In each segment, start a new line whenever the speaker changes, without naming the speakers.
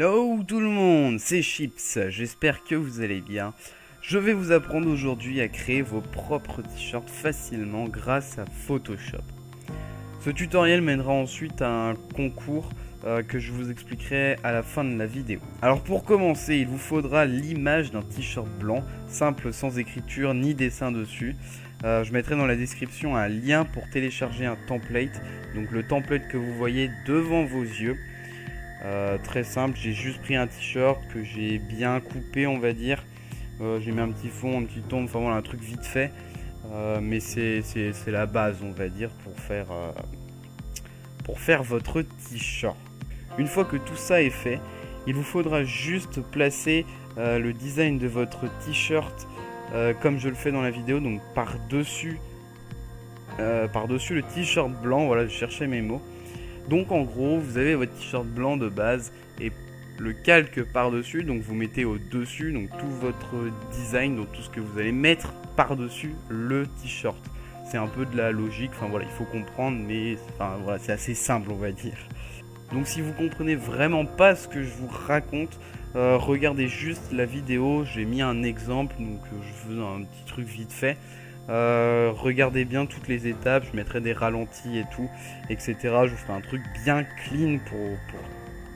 Hello tout le monde, c'est Chips, j'espère que vous allez bien. Je vais vous apprendre aujourd'hui à créer vos propres t-shirts facilement grâce à Photoshop. Ce tutoriel mènera ensuite à un concours que je vous expliquerai à la fin de la vidéo. Alors pour commencer, il vous faudra l'image d'un t-shirt blanc, simple sans écriture ni dessin dessus. Je mettrai dans la description un lien pour télécharger un template, donc le template que vous voyez devant vos yeux. Très simple, j'ai juste pris un t-shirt que j'ai bien coupé, on va dire. J'ai mis un petit fond, un petit ton, enfin voilà, un truc vite fait. Mais c'est la base, on va dire, pour faire votre t-shirt. Une fois que tout ça est fait, il vous faudra juste placer le design de votre t-shirt comme je le fais dans la vidéo, donc par-dessus le t-shirt blanc. Voilà, je cherchais mes mots. Donc en gros, vous avez votre t-shirt blanc de base et le calque par-dessus, donc vous mettez au-dessus donc tout votre design, donc tout ce que vous allez mettre par-dessus le t-shirt. C'est un peu de la logique, enfin voilà, il faut comprendre, mais enfin voilà, c'est assez simple, on va dire. Donc si vous comprenez vraiment pas ce que je vous raconte, regardez juste la vidéo, j'ai mis un exemple, donc je fais un petit truc vite fait. Regardez bien toutes les étapes, je mettrai des ralentis et tout, etc. Je vous ferai un truc bien clean pour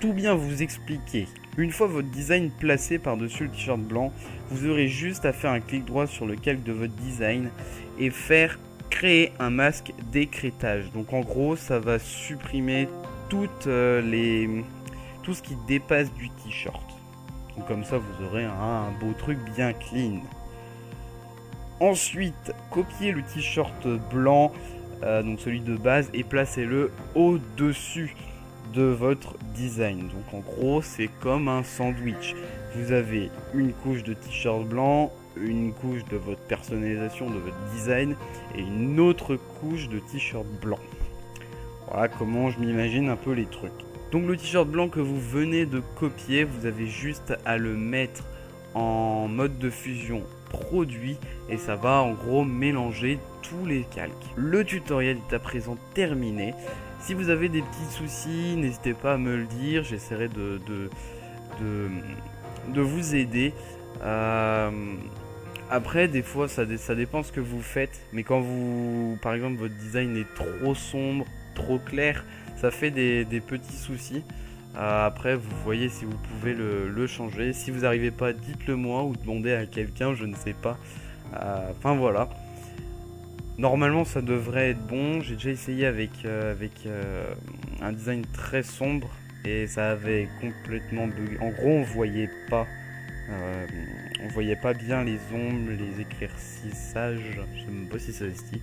tout bien vous expliquer. Une fois votre design placé par-dessus le t-shirt blanc, vous aurez juste à faire un clic droit sur le calque de votre design et faire créer un masque d'écrêtage. Donc en gros, ça va supprimer tout ce qui dépasse du t-shirt. Donc comme ça, vous aurez un beau truc bien clean. Ensuite, copiez le t-shirt blanc, donc celui de base, et placez-le au-dessus de votre design. Donc en gros, c'est comme un sandwich. Vous avez une couche de t-shirt blanc, une couche de votre personnalisation, de votre design, et une autre couche de t-shirt blanc. Voilà comment je m'imagine un peu les trucs. Donc le t-shirt blanc que vous venez de copier, vous avez juste à le mettre en mode de fusion produit et ça va en gros mélanger tous les calques. Le tutoriel est à présent terminé. Si vous avez des petits soucis, n'hésitez pas à me le dire, j'essaierai de vous aider. Après, des fois, ça dépend ce que vous faites, mais quand par exemple, votre design est trop sombre, trop clair, ça fait des petits soucis. Après, vous voyez si vous pouvez le changer. Si vous n'arrivez pas, dites-le moi ou demandez à quelqu'un, je ne sais pas. Enfin voilà. Normalement, ça devrait être bon. J'ai déjà essayé avec un design très sombre et ça avait complètement bugué. En gros, on voyait pas bien les ombres, les éclaircissages. Je sais même pas si ça se dit.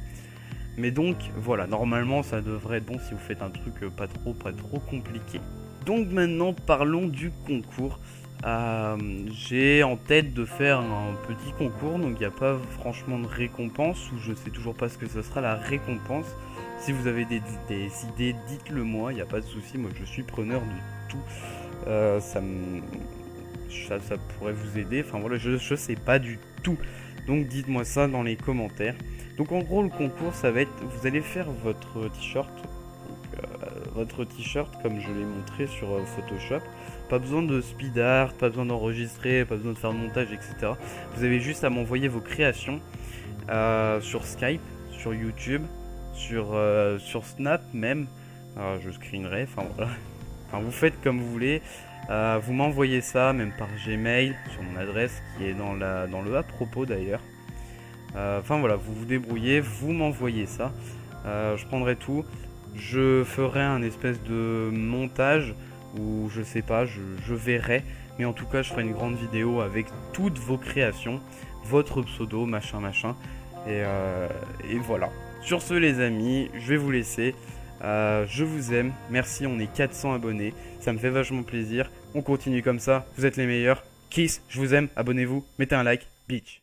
Mais donc voilà, normalement ça devrait être bon si vous faites un truc pas trop compliqué. Donc maintenant parlons du concours. J'ai en tête de faire un petit concours, donc il n'y a pas franchement de récompense, ou je sais toujours pas ce que ce sera la récompense. Si vous avez des idées, dites-le moi, il n'y a pas de souci, moi je suis preneur de tout. Ça pourrait vous aider, enfin voilà, je sais pas du tout. Donc dites-moi ça dans les commentaires. Donc en gros le concours ça va être, vous allez faire votre t-shirt, comme je l'ai montré sur Photoshop. Pas besoin de speed art, pas besoin d'enregistrer, pas besoin de faire de montage, etc. Vous avez juste à m'envoyer vos créations sur Skype, sur YouTube, sur Snap même. Je screenerai, enfin voilà. Enfin vous faites comme vous voulez. Vous m'envoyez ça même par Gmail sur mon adresse qui est dans le à propos d'ailleurs. Enfin voilà, vous vous débrouillez, vous m'envoyez ça. Je prendrai tout. Je ferai un espèce de montage ou je sais pas, je verrai. Mais en tout cas, je ferai une grande vidéo avec toutes vos créations, votre pseudo, machin. Et voilà. Sur ce les amis, je vais vous laisser. Je vous aime, merci, on est 400 abonnés, ça me fait vachement plaisir, on continue comme ça, vous êtes les meilleurs, kiss, je vous aime, abonnez-vous, mettez un like, bitch.